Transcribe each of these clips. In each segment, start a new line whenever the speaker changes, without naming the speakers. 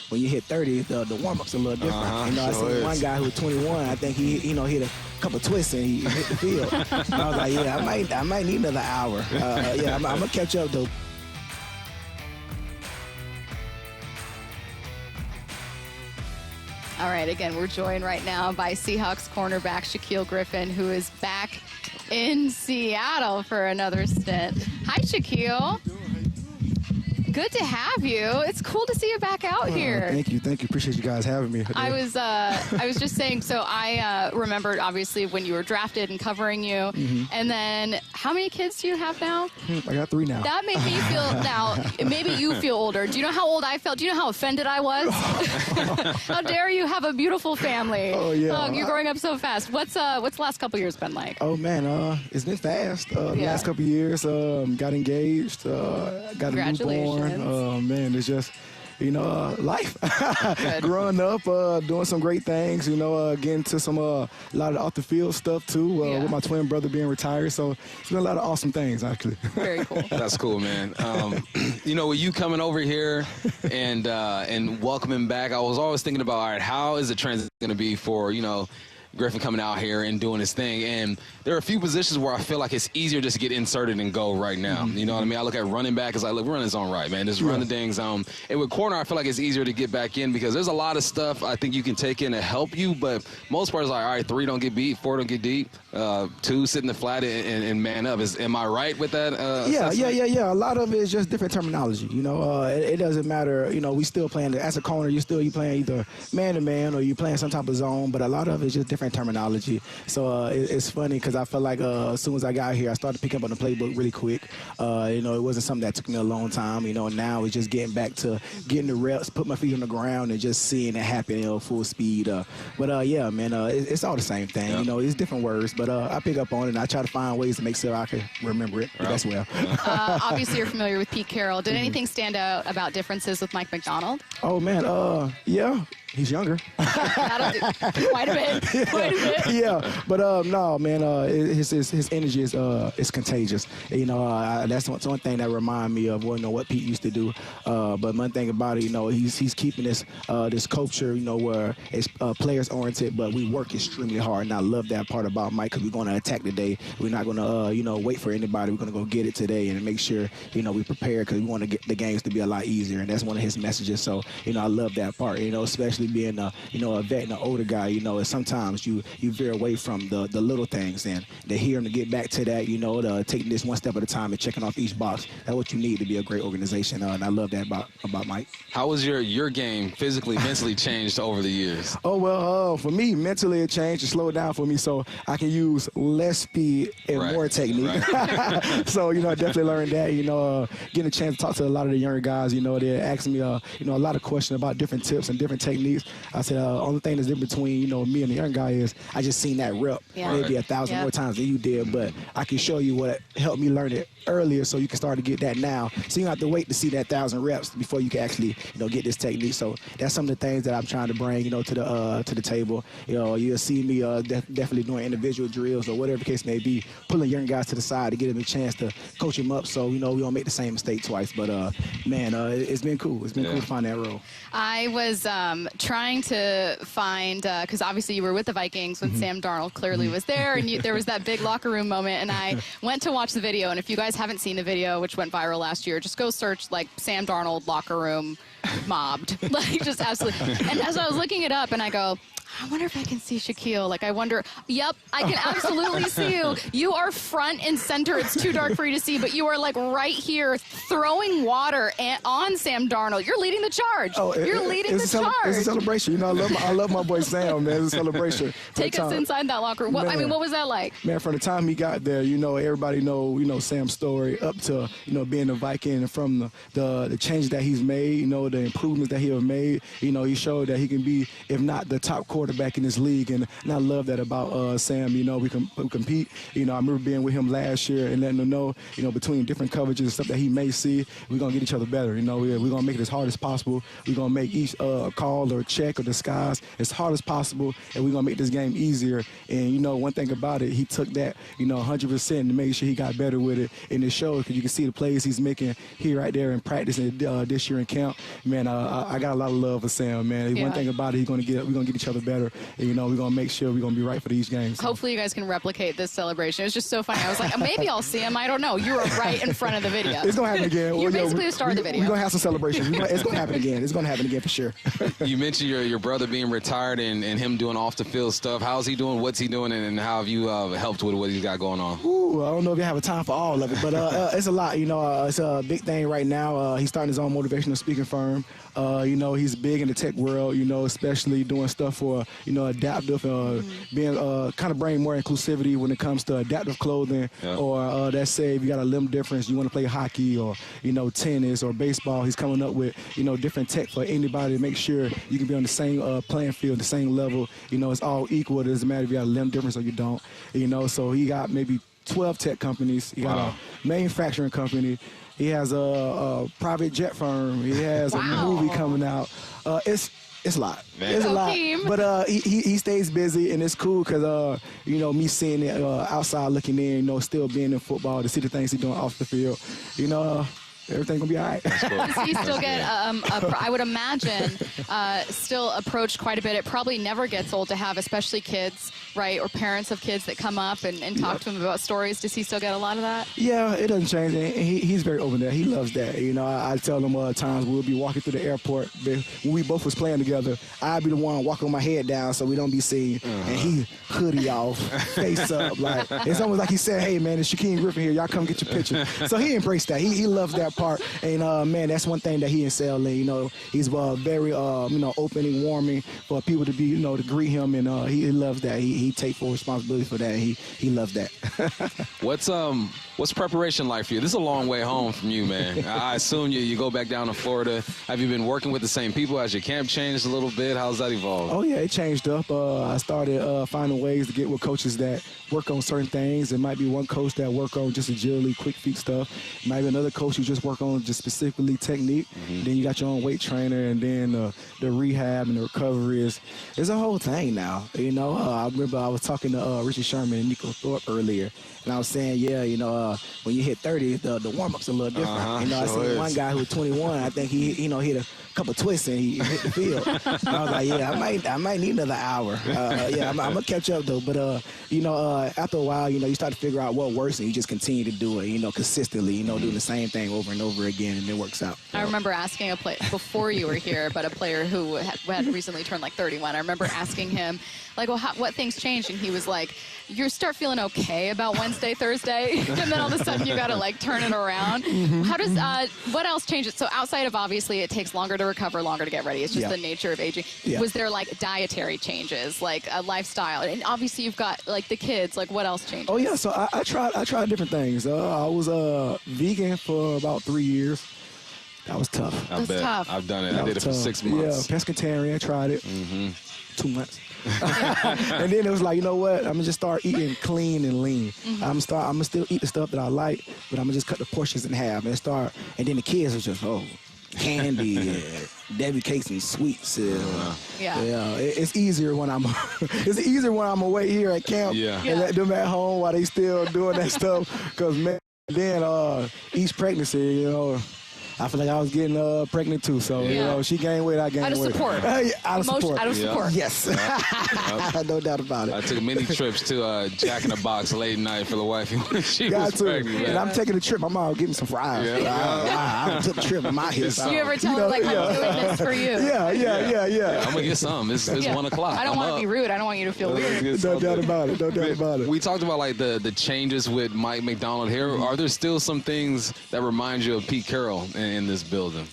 when you hit 30, the warm-up's a little different. I seen one guy who was 21. I think he hit a couple twists and he hit the field. And I was like, yeah, I might need another hour. I'm gonna catch up though.
All right, again, we're joined right now by Seahawks cornerback Shaquill Griffin, who is back in Seattle for another stint. Hi, Shaquill. Good to have you. It's cool to see you back out here.
Thank you. Appreciate you guys having me.
I was just saying, so I remembered obviously when you were drafted and covering you, and then how many kids do you have now?
I got 3 now.
That made me feel now. Maybe you feel older. Do you know how old I felt? Do you know how offended I was? How dare you have a beautiful family?
Oh yeah.
You're growing up so fast. What's the last couple years been like?
Oh man, it's been fast. The last couple years, got engaged, got a newborn. Oh man, it's just, life. Growing up, doing some great things, getting to some a lot of off the field stuff too, with my twin brother being retired. So it's been a lot of awesome things actually.
Very cool.
That's cool, man. With you coming over here and welcoming back, I was always thinking about, all right, how is the transition going to be for, Griffin coming out here and doing his thing? And there are a few positions where I feel like it's easier just to get inserted and go right now. You know what I mean? I look at running back as we're running zone right, man. Just run the dang zone. And with corner, I feel like it's easier to get back in because there's a lot of stuff I think you can take in to help you, but most part is like, all right, 3 don't get beat, 4 don't get deep, 2 sit in the flat and man up. Am I right with that?
Yeah. A lot of it is just different terminology. It doesn't matter. We still playing as a corner. You playing either man-to-man or you playing some type of zone, but a lot of it is just different terminology. So it's funny because I felt like as soon as I got here, I started picking up on the playbook really quick. It wasn't something that took me a long time. Now it's just getting back to getting the reps, put my feet on the ground, and just seeing it happen, full speed. Yeah, man, it's all the same thing.
Yeah.
It's different words, but I pick up on it and I try to find ways to make sure I can remember it as well.
Obviously, you're familiar with Pete Carroll. Did anything stand out about differences with Mike Macdonald?
Oh man, yeah. He's younger.
That'll do quite a bit.
Yeah, but no, man. His energy is contagious. That's one thing that reminds me of what Pete used to do. But one thing about it, he's keeping this culture, where it's players oriented, but we work extremely hard. And I love that part about Mike because we're going to attack today. We're not going to wait for anybody. We're going to go get it today and make sure we prepare because we want to get the games to be a lot easier. And that's one of his messages. So I love that part. Especially being a vet and an older guy, sometimes you veer away from the little things, and to hear him to get back to that, to taking this one step at a time and checking off each box. That's what you need to be a great organization, and I love that about Mike.
How was your game physically, mentally changed over the years?
Oh well, for me, mentally it changed. It slowed down for me, so I can use less speed and more technique. Right. So I definitely learned that. Getting a chance to talk to a lot of the younger guys, they're asking me a lot of questions about different tips and different techniques. I said, only thing that's different between, me and the young guy is I just seen that rep maybe 1,000 more times than you did, but I can show you what helped me learn it earlier so you can start to get that now. So you don't have to wait to see that 1,000 reps before you can actually, get this technique. So that's some of the things that I'm trying to bring, to the table. You'll see me definitely doing individual drills or whatever the case may be, pulling young guys to the side to give them a chance to coach them up so, we don't make the same mistake twice. But, man, it's been cool. It's been cool to find that role.
I was trying to find, because obviously you were with the Vikings when Sam Darnold clearly was there, and there was that big locker room moment, and I went to watch the video, and if you guys haven't seen the video, which went viral last year, just go search, Sam Darnold locker room mobbed. Just absolutely. And as I was looking it up, and I go, I wonder if I can see Shaquill. I wonder. Yep, I can absolutely see you. You are front and center. It's too dark for you to see, but you are right here throwing water on Sam Darnold. You're leading the charge. You're leading the charge.
It's a celebration. I love my boy Sam, man. It's a celebration.
Take us inside that locker room. What was that like?
Man, from the time he got there, everybody know Sam's story up to, being a Viking, and from the changes that he's made, the improvements that he have made. He showed that he can be, if not the top quarterback quarterback in this league, and I love that about Sam. You know, we compete. You know, I remember being with him last year and letting him know, you know, between different coverages and stuff that he may see, we're going to get each other better. You know, we're going to make it as hard as possible. We're going to make each call or check or disguise as hard as possible, and we're going to make this game easier. And, you know, one thing about it, he took that, you know, 100% and made sure he got better with it. And it shows because you can see the plays he's making here right there in practice and this year in camp. Man, I got a lot of love for Sam, man. One thing about it, we're going to get each other better. And, you know, we're going to make sure we're going to be right for these games. So.
Hopefully you guys can replicate this celebration. It was just so funny. I was like, maybe I'll see him. I don't know. You were right in front of the video.
It's going to happen again.
You're basically the star of the video.
We're going to have some celebrations. It's going to happen again. It's going to happen again for sure.
You mentioned your brother being retired and him doing off-the-field stuff. How's he doing? What's he doing? And how have you helped with what he's got going on?
Ooh, I don't know if you have a time for all of it, but it's a lot. You know, it's a big thing right now. He's starting his own motivational speaking firm. You know, he's big in the tech world, you know, especially doing stuff for, you know, adaptive, being kind of bringing more inclusivity when it comes to adaptive clothing or let's say if you got a limb difference, you want to play hockey or, you know, tennis or baseball. He's coming up with, you know, different tech for anybody to make sure you can be on the same playing field, the same level. You know, it's all equal. It doesn't matter if you got a limb difference or you don't, you know. So he got maybe 12 tech companies. He got a manufacturing company. He has a private jet firm. He has a movie coming out. It's a lot. Man. It's a lot. But he stays busy, and it's cool because, you know, me seeing it outside looking in, you know, still being in football, to see the things he's doing off the field, you know, everything gonna be all right.
Does he still get, I would imagine, still approached quite a bit? It probably never gets old to have, especially kids, right, or parents of kids that come up and talk to him about stories. Does he still get a lot of that?
Yeah, it doesn't change. He's very open there. He loves that. You know, I tell him times we'll be walking through the airport. When we both was playing together, I'd be the one walking with my head down so we don't be seen. And he hoodie off, face up. Like, it's almost like he said, hey, man, it's Shaquem Griffin here. Y'all come get your picture. So he embraced that. He loves that part. And, man, that's one thing that he excelled in. You know, he's very, you know, open and warming for people to be, you know, to greet him. And he loves that. He takes full responsibility for that. He loves that.
What's preparation like for you? This is a long way home from you, man. I assume you go back down to Florida. Have you been working with the same people? Has your camp changed a little bit? How's that evolved?
Oh, yeah, it changed up. I started finding ways to get with coaches that work on certain things. There might be one coach that work on just agility, quick feet stuff. Might be another coach who just work on just specifically technique. Then you got your own weight trainer, and then the rehab and the recovery is a whole thing now. You know, I remember I was talking to Richie Sherman and Nico Thorpe earlier, and I was saying, yeah, you know, when you hit 30, the warm-up's a little different. You know, I seen one guy who was 21. I think he, you know, hit a couple twists and he hit the field. And I was like, yeah, I might need another hour. Yeah, I'm gonna catch up though. But you know, after a while, you know, you start to figure out what works, and you just continue to do it. You know, consistently. You know, doing the same thing over and over again, and it works out.
I remember asking a player before you were here, but a player who had recently turned like 31. I remember asking him, like, well, what things changed? And he was like, you start feeling okay about Wednesday, Thursday, and then all of a sudden you got to like turn it around. How does what else changes? So outside of obviously it takes longer to recover, longer to get ready. It's just the nature of aging. Was there like dietary changes, like a lifestyle? And obviously you've got like the kids. Like what else changed?
Oh yeah, so I tried different things. I was vegan for about 3 years. That was tough.
I bet.
Tough.
I've done it. I did it for 6 months.
Yeah, pescatarian. I tried it. 2 months. And then it was like, you know what? I'm gonna just start eating clean and lean. I'm gonna still eat the stuff that I like, but I'm gonna just cut the portions in half and start. And then the kids was just candy, Debbie cakes and sweets. It's easier when I'm away here at camp and let them at home while they still doing that stuff. Because man, then each pregnancy, you know, I feel like I was getting pregnant too, so you know, she gained weight, I gained weight.
Out of support.
Out of support.
Out of support.
Yes. No doubt about it.
I took many trips to Jack in the Box late night for the wife when she was pregnant.
And I'm taking a trip. I'm out getting some fries. I took a trip. I'm out here.
You ever tell her like I'm doing this for you?
Yeah.
I'm gonna get some. It's 1 o'clock.
I don't want to be rude. I don't want you to feel weird.
No doubt about it.
We talked about like the changes with Mike Macdonald here. Are there still some things that remind you of Pete Carroll in this building?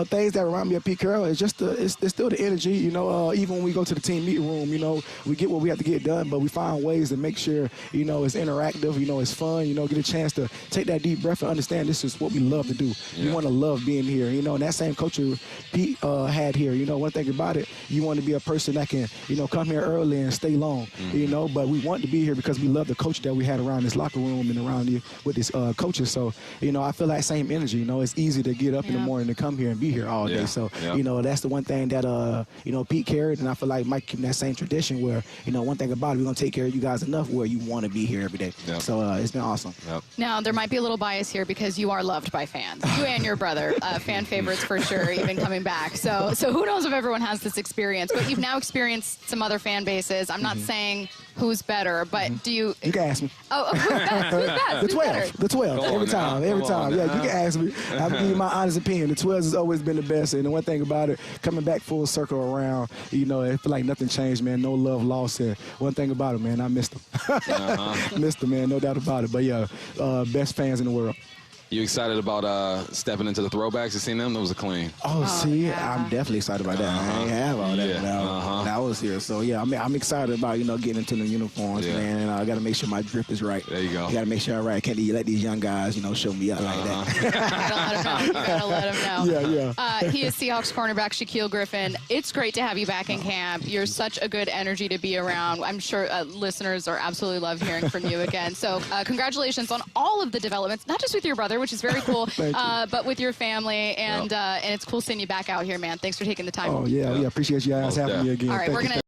things that remind me of Pete Carroll is just it's still the energy. You know, even when we go to the team meeting room, you know, we get what we have to get done, but we find ways to make sure, you know, it's interactive. You know, it's fun. You know, get a chance to take that deep breath and understand this is what we love to do. Yeah. You want to love being here. You know, and that same culture Pete had here. You know, one thing about it, you want to be a person that can, you know, come here early and stay long. You know, but we want to be here because we love the culture that we had around this locker room and around here with this coaches. So, you know, I feel that same energy. You know, it's easy to get up in the morning to come here and be here all day. So, you know, that's the one thing that, you know, Pete carried, and I feel like Mike keeping that same tradition where, you know, one thing about it, we're going to take care of you guys enough where you want to be here every day. So it's been awesome.
Now, there might be a little bias here because you are loved by fans. You and your brother, fan favorites for sure, even coming back. So who knows if everyone has this experience, but you've now experienced some other fan bases. I'm not saying who's better, but do you...
You can ask me.
Oh, who's best? Who's best?
The 12. The 12. Every time. Yeah, you can ask me. I'll give you my honest opinion. The 12 has always been the best. And the one thing about it, coming back full circle around, you know, I feel like nothing changed, man. No love lost. And one thing about it, man, I missed them. Missed them, man. No doubt about it. But, yeah, best fans in the world.
You excited about stepping into the throwbacks and seeing them? That was a clean.
I'm definitely excited about that. I ain't have all that when I was here. So, yeah, I'm excited about, you know, getting into the uniforms, man. And I got to make sure my drip is right.
There you go.
You got to make sure I'm right. I can't let these young guys, you know, show me up like that.
You gotta let him know.
Yeah.
He is Seahawks cornerback Shaquill Griffin. It's great to have you back in camp. You're such a good energy to be around. I'm sure listeners are absolutely love hearing from you again. So, congratulations on all of the developments, not just with your brother, which is very cool, but with your family, and it's cool seeing you back out here, man. Thanks for taking the time.
Appreciate you guys having me again.
All right, we're gonna